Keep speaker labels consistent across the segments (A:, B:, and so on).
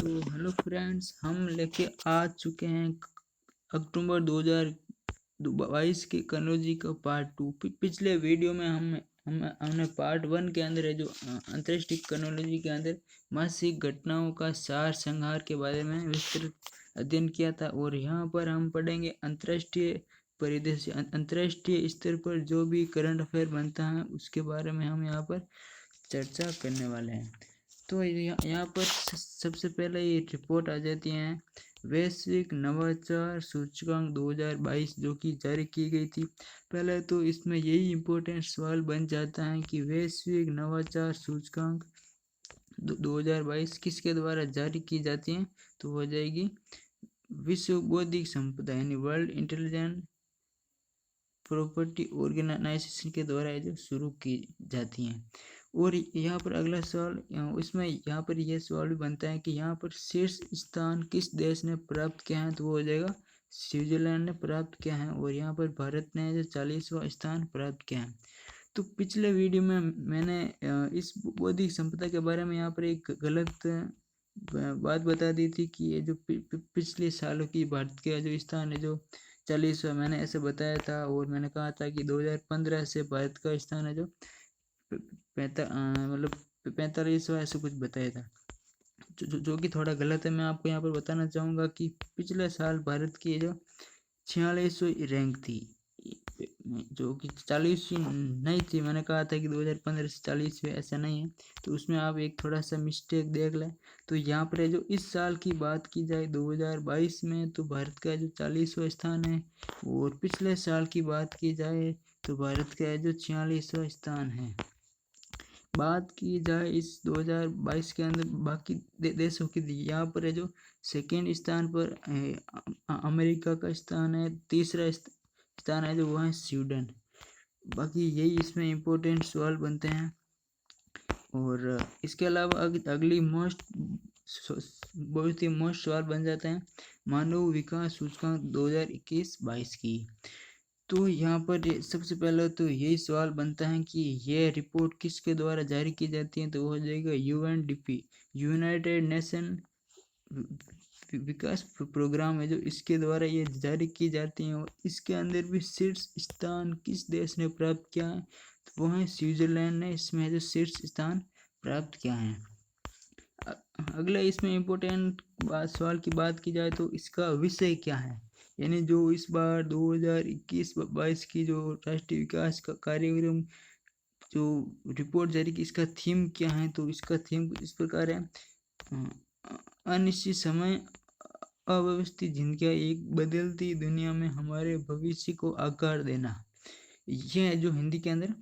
A: Hello friends, हम लेके आ चुके हैं अक्टूबर 2022 के कनौजी का पार्ट 2। पिछले वीडियो में हमने पार्ट 1 के अंदर है जो अंतर्राष्ट्रीय कनोलॉजी के अंदर मासिक घटनाओं का सार संहार के बारे में विस्तृत अध्ययन किया था। और यहाँ पर हम पढ़ेंगे अंतर्राष्ट्रीय परिदृश्य, अंतर्राष्ट्रीय स्तर पर जो भी करंट अफेयर बनता है उसके बारे में हम यहाँ पर चर्चा करने वाले हैं। तो यहाँ पर सबसे पहले ये रिपोर्ट आ जाती है वैश्विक नवाचार सूचकांक 2022 जो कि जारी की गई थी। पहले तो इसमें यही इम्पोर्टेंट सवाल बन जाता है कि वैश्विक नवाचार सूचकांक 2022 किसके द्वारा जारी की जाती है, तो हो जाएगी विश्व बौद्धिक संपदा यानी वर्ल्ड इंटेलेक्चुअल प्रॉपर्टी ऑर्गेनाइजेशन के द्वारा जो शुरू की जाती हैं। और यहाँ पर अगला सवाल इसमें यहाँ पर यह सवाल भी बनता है कि यहाँ पर शीर्ष स्थान किस देश ने प्राप्त किया है, तो वो हो जाएगा स्विट्जरलैंड ने प्राप्त किया है। और यहाँ पर भारत ने जो 40वां स्थान प्राप्त किया है। तो पिछले वीडियो में मैंने इस बौद्धिक संपदा के बारे में यहाँ पर एक गलत बात बता दी थी कि ये जो पिछले सालों की भारत के जो स्थान है जो 40वां, मैंने ऐसे बताया था। और मैंने कहा था कि 2015 से भारत का स्थान है जो 45वां ऐसे कुछ बताया था, जो कि थोड़ा गलत है। मैं आपको यहाँ पर बताना चाहूँगा कि पिछले साल भारत की जो 46वीं रैंक थी, जो कि 40वीं नहीं थी। मैंने कहा था कि 2015 से 40वीं, ऐसा नहीं है। तो उसमें आप एक थोड़ा सा मिस्टेक देख लें। तो यहाँ पर जो इस साल की बात की जाए 2022 में, तो भारत का जो 40वां स्थान है। और पिछले साल की बात की जाए तो भारत का जो 46वां स्थान है। बात की जाए इस 2022 के अंदर बाकी देशों की, यहाँ पर है जो सेकेंड स्थान पर अमेरिका का स्थान है, तीसरा स्थान है जो वह है स्वीडन। बाकी यही इसमें इम्पोर्टेंट सवाल बनते हैं। और इसके अलावा अगली बहुत ही मोस्ट सवाल बन जाते हैं मानव विकास सूचकांक 2021-22 की। तो यहाँ पर सबसे पहले तो यही सवाल बनता है कि यह रिपोर्ट किसके द्वारा जारी की जाती है, तो वो हो जाएगा यूएनडीपी, यूनाइटेड नेशन विकास प्रोग्राम है जो इसके द्वारा ये जारी की जाती है। और इसके अंदर भी शीर्ष स्थान किस देश ने प्राप्त किया है, तो वो है स्विट्जरलैंड ने इसमें जो शीर्ष स्थान प्राप्त किया है। अगला इसमें इम्पोर्टेंट सवाल की बात की जाए तो इसका विषय क्या है, यानी जो इस बार 2021-22 की जो राष्ट्रीय विकास का कार्यक्रम जो रिपोर्ट जारी की, इसका थीम क्या है, तो इसका थीम इस प्रकार है अनिश्चित समय अव्यवस्थित जिंदगी, एक बदलती दुनिया में हमारे भविष्य को आकार देना। यह जो हिंदी के अंदर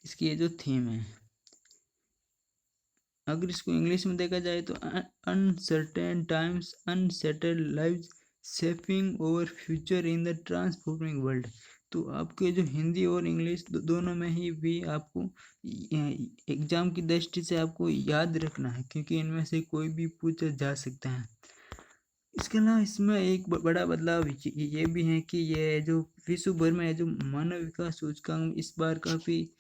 A: इसकी ये जो थीम है। अगर इसको इंग्लिश में देखा जाए तो uncertain times unsettled lives shaping over future in the transforming world. तो आपके जो हिंदी और इंग्लिश दोनों में ही भी आपको एग्जाम की दृष्टि से आपको याद रखना है, क्योंकि इनमें से कोई भी पूछा जा सकता है। इसके अलावा इसमें एक बड़ा बदलाव ये भी है कि ये जो विश्व भर में जो मानव विकास सूचकांक इस बार काफ़ी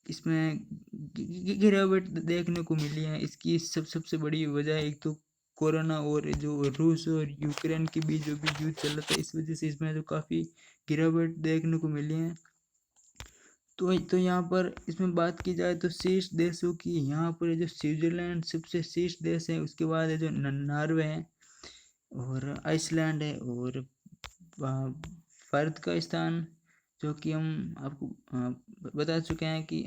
A: इसमें गिरावट देखने को मिली है। इसकी सबसे बड़ी वजह एक तो कोरोना और जो रूस और यूक्रेन के बीच जो भी युद्ध चल रहा था, इस वजह से इसमें जो काफ़ी गिरावट देखने को मिली है। तो यहाँ पर इसमें बात की जाए तो शीर्ष देशों की, यहाँ पर जो स्विट्जरलैंड सबसे शीर्ष देश है, उसके बाद है जो नॉर्वे है और आइसलैंड है। और भारत का स्थान जो कि हम आपको बता चुके हैं कि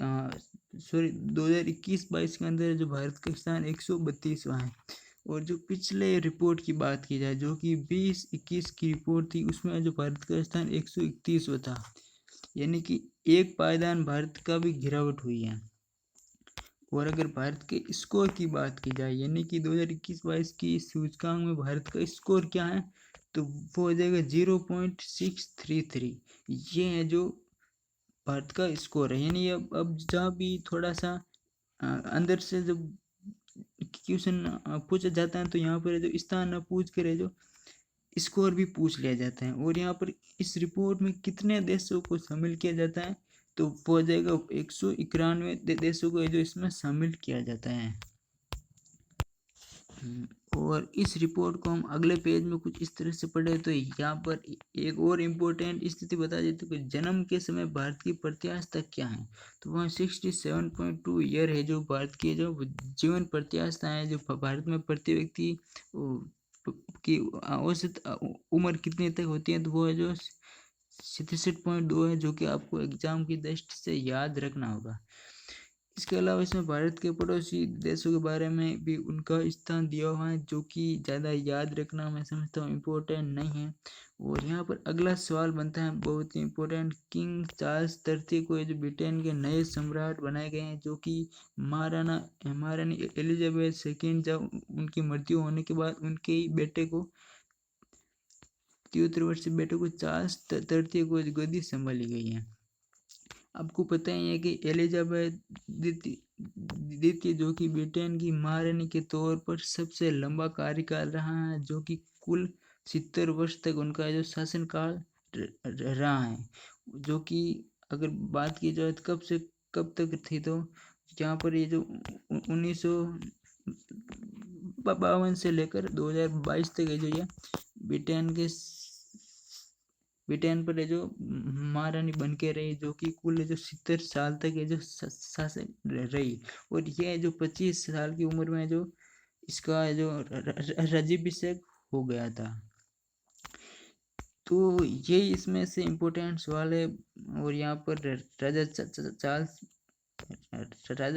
A: 2021-22 के अंदर जो भारत का स्थान 132वां है। और जो पिछले रिपोर्ट की बात की जाए जो कि 2021 की रिपोर्ट थी, उसमें जो भारत का स्थान 131वां था, यानी कि एक पायदान भारत का भी गिरावट हुई है। और अगर भारत के स्कोर की बात की जाए, यानी कि 2021-22 की सूचकांक में भारत का स्कोर क्या है, तो वो हो जाएगा 0.633। ये है जो भारत का स्कोर है। यानी अब जहाँ भी थोड़ा सा अंदर से जब क्वेश्चन पूछा जाता है, तो यहाँ पर जो स्थान न पूछ कर जो स्कोर भी पूछ लिया जाता है। और यहाँ पर इस रिपोर्ट में कितने देशों को शामिल किया जाता है, तो वो हो जाएगा 191 देशों को जो इसमें शामिल किया जाता है। और इस रिपोर्ट को हम अगले पेज में कुछ इस तरह से पढ़े तो यहाँ पर एक और इम्पोर्टेंट स्थिति बता देते कि जन्म के समय भारत की प्रत्याशा क्या है। तो वहाँ 67.2 ईयर है जो भारत की जो जीवन प्रत्याशा है, जो भारत में प्रति व्यक्ति की औसत उम्र कितने तक होती है, तो वो है जो 67.2 है, जो कि आपको एग्जाम की दृष्टि से याद रखना होगा। इसके अलावा इसमें भारत के पड़ोसी देशों के बारे में भी उनका स्थान दिया हुआ है, जो कि ज़्यादा याद रखना मैं समझता हूँ इम्पोर्टेंट नहीं है। और यहाँ पर अगला सवाल बनता है बहुत ही इम्पोर्टेंट, किंग चार्ल्स तृतीय को जो ब्रिटेन के नए सम्राट बनाए गए हैं, जो कि महारानी एलिजाबेथ सेकेंड जब उनकी मृत्यु होने के बाद उनके ही बेटे को 73 वर्षीय बेटे को चार्ल्स तृतीय को गद्दी संभाली गई है। आपको पता ही है कि एलिजाबेथ द्वितीय जो कि ब्रिटेन की महारानी के तौर पर सबसे लंबा कार्यकाल रहा है, जो कि कुल 70 वर्ष तक उनका जो शासनकाल रहा है, जो कि अगर बात की जाए तो कब से कब तक थी, तो यहाँ पर ये जो 1952 से लेकर 2022 तक है जो ये ब्रिटेन पर जो महारानी बन के रही, जो कि कुल जो 70 साल तक ये जो शासन रही। और ये जो 25 साल की उम्र में जो इसका जो राज्याभिषेक हो गया था। तो ये इसमें से इम्पोर्टेंट सवाल है। और यहाँ पर राजा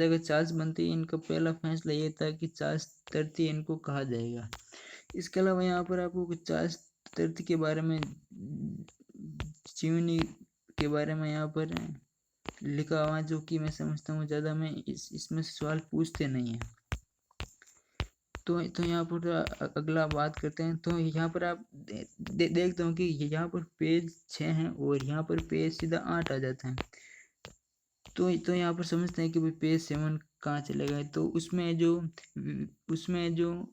A: का चार्ल्स बनते ही इनका पहला फैसला ये था कि चार्ल्स तृतीय इनको कहा जाएगा। इसके अलावा यहाँ पर आपको चार्ल्स तृतीय के बारे में जीवनी के बारे में यहाँ पर लिखा हुआ, जो कि मैं समझता हूँ ज़्यादा में इसमें सवाल पूछते नहीं हैं। तो यहाँ पर अगला बात करते हैं। तो यहाँ पर आप देखते हो कि यहाँ पर पेज 6 है और यहाँ पर पेज सीधा 8 आ जाता है। तो यहाँ पर समझते हैं कि भाई पेज 7 कहाँ चलेगा। तो उसमें जो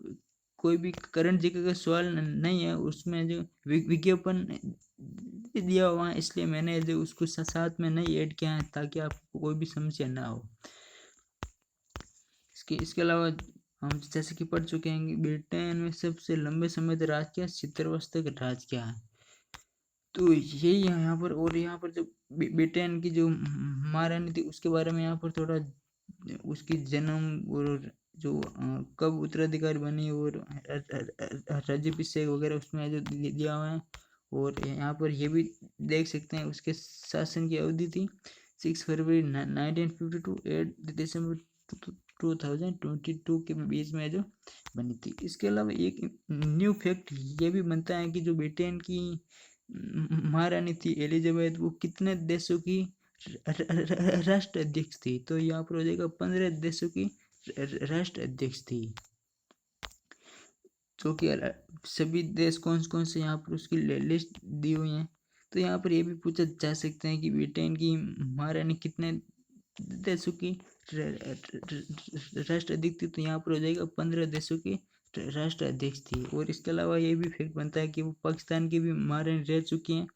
A: कोई भी करंट जीके का सवाल नहीं है, उसमें जो विज्ञापन दिया हुआ है, इसलिए मैंने जो उसको साथ में नहीं ऐड किया है ताकि आपको कोई भी समस्या ना हो। इसके अलावा हम जैसे कि पढ़ चुके हैं, ब्रिटेन में सबसे लंबे समय तक राज किया, 70 वर्ष तक राज किया है। तो यही है यहाँ पर। और यहाँ पर जो ब्रिटेन की जो महारानी थी उसके बारे में यहाँ पर थोड़ा उसकी जन्म और जो कब उत्तराधिकारी बनी और राज्याभिषेक वगैरह उसमें जो दिया हुआ है। और यहाँ पर ये भी देख सकते हैं उसके शासन की अवधि थी 6 फरवरी 1952 8 दिसंबर 2022 के बीच में जो बनी थी। इसके अलावा एक न्यू फैक्ट ये भी बनता है कि जो ब्रिटेन की महारानी थी एलिजाबेथ, वो कितने देशों की राष्ट्र अध्यक्ष थी। तो यहाँ पर हो जाएगा 15 देशों की राष्ट्र अध्यक्ष थी, जो कि सभी देश कौन कौन से यहाँ पर उसकी लिस्ट दी हुई है। तो यहाँ पर ये भी पूछा जा सकता है कि ब्रिटेन की महारानी कितने देशों की राष्ट्र अध्यक्ष थी। तो यहाँ पर हो जाएगा 15 देशों की राष्ट्र अध्यक्ष थी। और इसके अलावा ये भी फैक्ट बनता है कि वो पाकिस्तान की भी महारानी रह चुकी हैं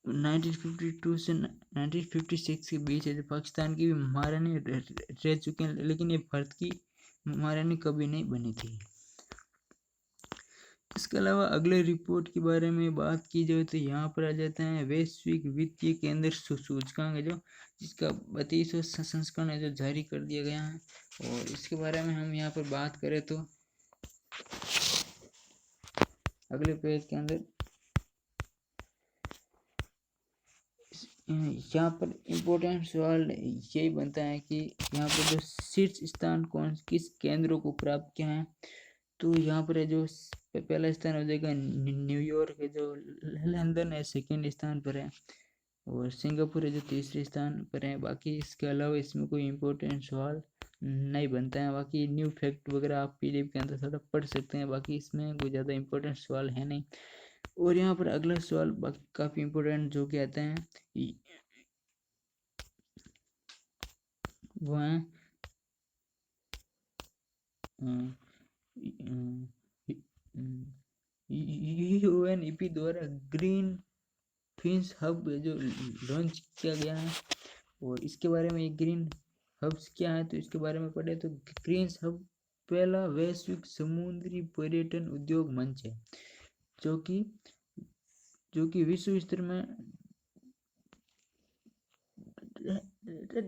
A: 1952 से 1956 के बीच है, जो पाकिस्तान की भी महारानी रह चुके हैं, लेकिन ये भारत की महारानी कभी नहीं बनी थी। इसके अलावा अगले रिपोर्ट के बारे में बात की जाए तो यहाँ पर आ जाते हैं वैश्विक वित्तीय केंद्र सूचकांक, जो जिसका 32वां संस्करण है जो जारी कर दिया गया है। और इसके बारे में हम यहाँ पर बात करें तो अगले पेज के अंदर यहाँ पर इम्पोर्टेंट सवाल यही बनता है कि यहाँ पर जो शीर्ष स्थान किस केंद्रों को प्राप्त किया है। तो यहाँ पर है जो पहला स्थान हो जाएगा न्यूयॉर्क है, जो लंदन है सेकंड स्थान पर है, और सिंगापुर है जो तीसरे स्थान पर है। बाकी इसके अलावा इसमें कोई इम्पोर्टेंट सवाल नहीं बनता है। बाकी न्यू फैक्ट वगैरह आप पीडीएफ के अंदर थोड़ा पढ़ सकते हैं, बाकी इसमें कोई ज़्यादा इम्पोर्टेंट सवाल है नहीं। और यहाँ पर अगला सवाल काफ़ी इम्पोर्टेंट जो कि आता है वो है यूएनईपी द्वारा ग्रीन फिंस हब जो लॉन्च किया गया है। और इसके बारे में ग्रीन हब्स क्या है तो इसके बारे में पढ़े तो ग्रीन हब पहला वैश्विक समुद्री पर्यटन उद्योग मंच है, जो कि विश्व स्तर में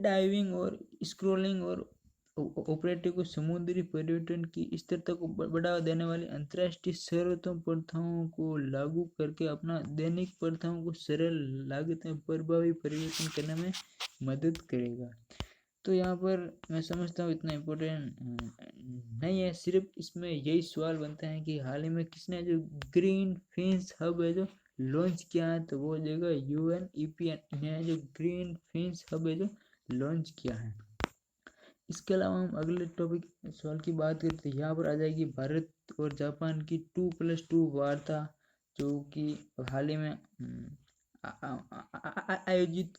A: डाइविंग और स्क्रोलिंग और ऑपरेटिव को समुद्री पर्यटन की स्थिरता को बढ़ावा देने वाली अंतर्राष्ट्रीय सर्वोत्तम प्रथाओं को लागू करके अपना दैनिक प्रथाओं को सरल, लागत में प्रभावी परिवर्तन करने में मदद करेगा। तो यहाँ पर मैं समझता हूँ इतना इम्पोर्टेंट नहीं है। सिर्फ इसमें यही सवाल बनता है कि हाल ही में किसने जो ग्रीन फिंच हब है जो लॉन्च किया है, तो वो हो जाएगा UNEP ने जो ग्रीन फिंच हब है जो लॉन्च किया है। इसके अलावा हम अगले टॉपिक सवाल की बात करते हैं। यहाँ पर आ जाएगी भारत और जापान की 2+2 वार्ता, जो कि हाल ही में आयोजित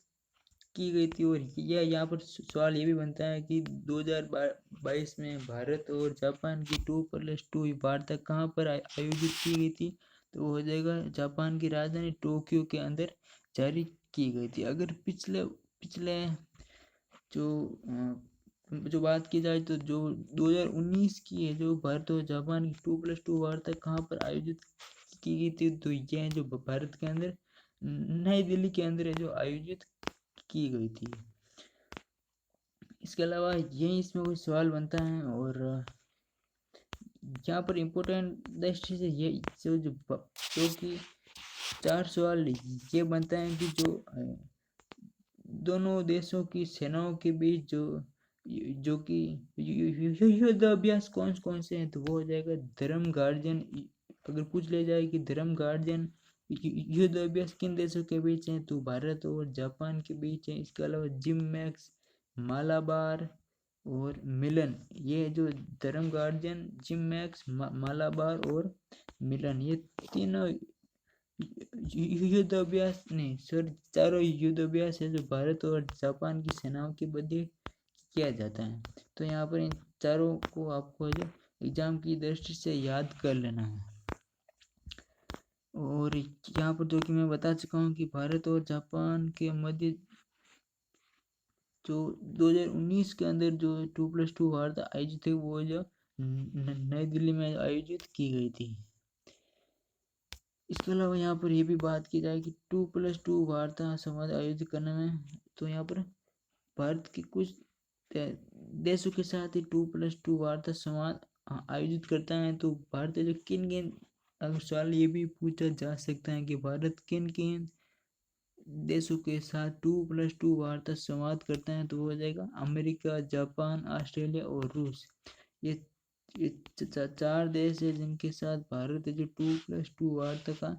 A: की गई थी। और यह यहाँ पर सवाल ये भी बनता है कि 2022 में भारत और जापान की 2+2 वार्ता कहाँ पर आयोजित की गई थी, तो वो हो जाएगा जापान की राजधानी टोक्यो के अंदर जारी की गई थी। अगर पिछले जो बात की जाए तो जो 2019 की है, जो भारत और जापान की 2+2 वार्ता कहाँ पर आयोजित की गई थी, तो यह जो भारत के अंदर नई दिल्ली के अंदर है जो आयोजित की गई थी। इसके अलावा यही इसमें कोई सवाल बनता है। और यहाँ पर इम्पोर्टेंट दृष्टि से ये जो कि 4 सवाल ये बनता है कि जो दोनों देशों की सेनाओं के बीच जो कि युद्ध अभ्यास कौन कौन से हैं, तो वो हो जाएगा धर्म गार्जियन। अगर पूछ लिया जाए कि धर्म गार्जियन युद्ध अभ्यास किन देशों के बीच है, तो भारत और जापान के बीच है। इसके अलावा जिम मैक्स, मालाबार और मिलन, ये जो धर्म गार्जियन, जिम मैक्स, मालाबार और मिलन, ये तीनों युद्ध अभ्यास नहीं सर चारों युद्ध अभ्यास है जो भारत और जापान की सेनाओं के मध्य किया जाता है। तो यहाँ पर इन चारों को आपको जो एग्जाम की दृष्टि से याद कर लेना है। और यहाँ पर जो कि मैं बता चुका हूँ कि भारत और जापान के मध्य जो 2019 के अंदर जो 2+2 वार्ता आयोजित है, वो जो नई दिल्ली में आयोजित की गई थी। इसके अलावा यहाँ पर ये भी बात की जाए कि 2+2 वार्ता संवाद आयोजित करने में, तो यहाँ पर भारत के कुछ देशों के साथ ही 2+2 वार्ता संवाद आयोजित करता है। तो भारत जो किन अगर सवाल ये भी पूछा जा सकता है कि भारत किन देशों के साथ 2+2 वार्ता संवाद करता है, तो वो हो जाएगा अमेरिका, जापान, ऑस्ट्रेलिया और रूस। ये 4 देश है जिनके साथ भारत जो 2+2 वार्ता का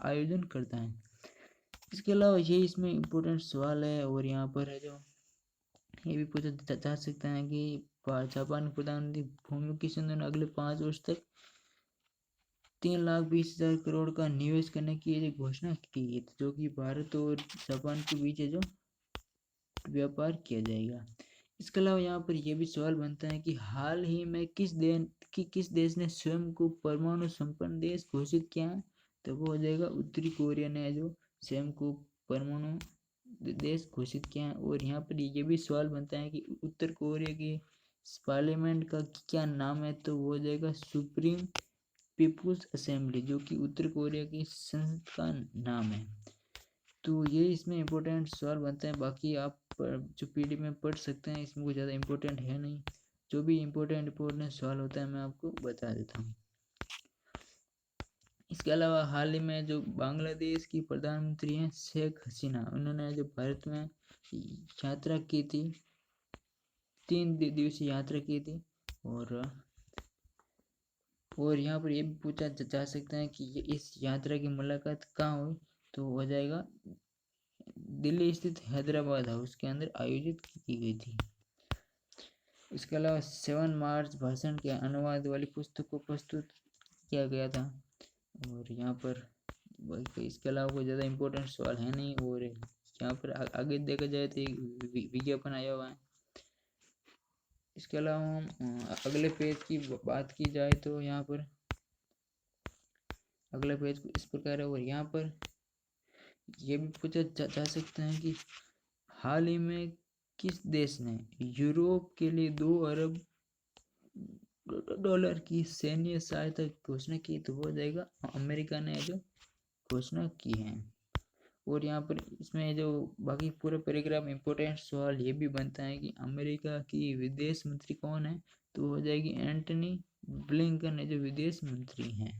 A: आयोजन करता है। इसके अलावा ये इसमें इम्पोर्टेंट सवाल है। और यहाँ पर है जो ये भी पूछा जा सकता है कि जापान प्रधानमंत्री फूमियो किशिदा ने अगले 5 वर्ष तक 3,20,000 करोड़ का निवेश करने की घोषणा की है, जो कि भारत और जापान के बीच जो व्यापार किया जाएगा। इसके अलावा यहाँ पर यह भी सवाल बनता है कि हाल ही में किस देश ने स्वयं को परमाणु संपन्न देश घोषित किया है, तो वो हो जाएगा उत्तरी कोरिया ने जो स्वयं को परमाणु देश घोषित किया है। और यहाँ पर यह भी सवाल बनता है कि उत्तर कोरिया की पार्लियामेंट का क्या नाम है, तो वो हो जाएगा सुप्रीम पीपुल्स असेंबली, जो कि उत्तर कोरिया की संसद का नाम है। तो ये इसमें इम्पोर्टेंट सवाल बनते हैं। बाकी आप जो पीडी में पढ़ सकते हैं, इसमें कोई ज़्यादा इम्पोर्टेंट है नहीं। जो भी इम्पोर्टेंट सवाल होता है मैं आपको बता देता हूँ। इसके अलावा हाल ही में जो बांग्लादेश की प्रधानमंत्री हैं शेख हसीना, उन्होंने जो भारत में यात्रा की थी, 3 दिवसीय यात्रा की थी। और यहाँ पर ये भी पूछा जा सकता है कि इस यात्रा की मुलाकात कहाँ हुई, तो हो जाएगा दिल्ली स्थित हैदराबाद हाउस के अंदर आयोजित की गई थी। इसके अलावा 7 मार्च भाषण के अनुवाद वाली पुस्तक को प्रस्तुत किया गया था। और यहाँ पर इसके अलावा कोई ज़्यादा इम्पोर्टेंट सवाल है नहीं। और यहाँ पर आगे देखा जाए तो विज्ञापन आया हुआ है। इसके अलावा हम अगले पेज की बात की जाए तो यहाँ पर अगला पेज इस प्रकार है। और यहाँ पर यह भी पूछा जा सकता है कि हाल ही में किस देश ने यूरोप के लिए 2 अरब डॉलर की सैन्य सहायता की घोषणा की, तो वो हो जाएगा अमेरिका ने जो घोषणा की है। और यहाँ पर इसमें जो बाकी पूरा पैराग्राफ इम्पोर्टेंट सवाल ये भी बनता है कि अमेरिका की विदेश मंत्री कौन है, तो हो जाएगी एंटनी ब्लिंकन है जो विदेश मंत्री हैं।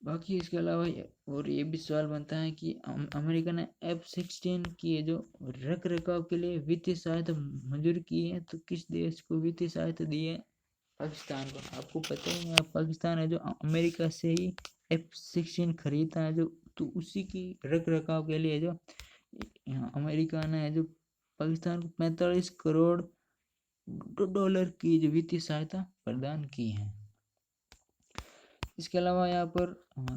A: बाकी इसके अलावा और ये भी सवाल बनता है कि अमेरिका ने F-16 की जो रख रखाव के लिए वित्तीय सहायता मंजूर की है, तो किस देश को वित्तीय सहायता दी है? पाकिस्तान को। आपको पता ही है पाकिस्तान है जो अमेरिका से ही F-16 खरीदता है, जो तो उसी की रख रखाव के लिए जो अमेरिका ने जो पाकिस्तान को 45 करोड़ डॉलर की जो वित्तीय सहायता प्रदान की है। इसके अलावा यहाँ पर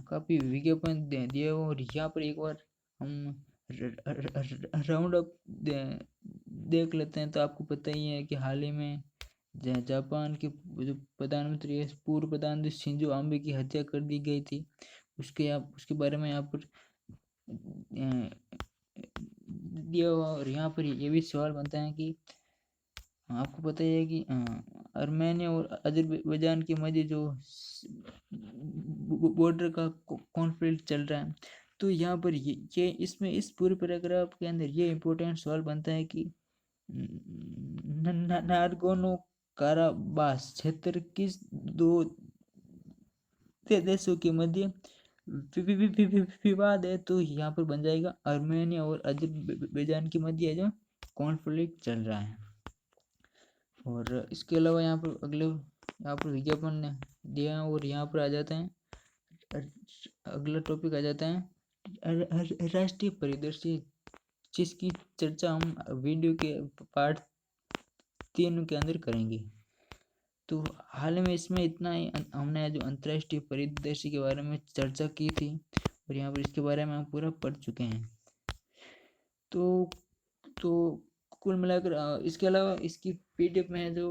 A: काफ़ी विज्ञापन दिए हुए, और यहाँ पर एक बार हम राउंड अप देख लेते हैं। तो आपको पता ही है कि हाल ही में जापान के जो प्रधानमंत्री है, पूर्व प्रधानमंत्री शिंजो आबे की हत्या कर दी गई थी। उसके बारे में यहाँ पर दिया हुआ, और यहाँ पर ये भी सवाल बनता है कि आपको पता ही है कि आर्मेनिया और अजरबैजान के मध्य जो बॉर्डर का कॉन्फ्लिक्ट चल रहा है, तो यहाँ पर ये इसमें इस पूरे पैराग्राफ के अंदर ये इम्पोर्टेंट सवाल बनता है कि नागोर्नो काराबाख क्षेत्र किस दो देशों के मध्य विवाद है, तो यहाँ पर बन जाएगा आर्मेनिया और अजरबैजान के मध्य जो कॉन्फ्लिक्ट चल रहा है। और इसके अलावा यहाँ पर यहाँ पर विज्ञापन दिया है, और यहाँ पर आ जाते हैं अगला टॉपिक आ जाता है राष्ट्रीय परिदृश्य, जिसकी चर्चा हम वीडियो के पार्ट 3 के अंदर करेंगे। तो हाल में इसमें इतना ही हमने जो अंतर्राष्ट्रीय परिदृश्य के बारे में चर्चा की थी, और यहाँ पर इसके बारे में हम पूरा पढ़ चुके हैं। तो कुल मिलाकर इसके अलावा इसकी PDF में जो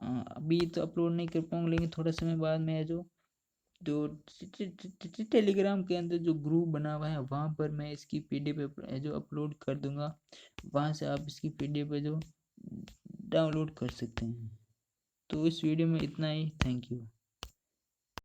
A: अभी तो अपलोड नहीं कर पाऊंगा, लेकिन थोड़ा समय बाद में जो टेलीग्राम के अंदर जो ग्रुप बना हुआ है वहाँ पर मैं इसकी PDF जो अपलोड कर दूंगा, वहाँ से आप इसकी PDF जो डाउनलोड कर सकते हैं। तो इस वीडियो में इतना ही। Thank you.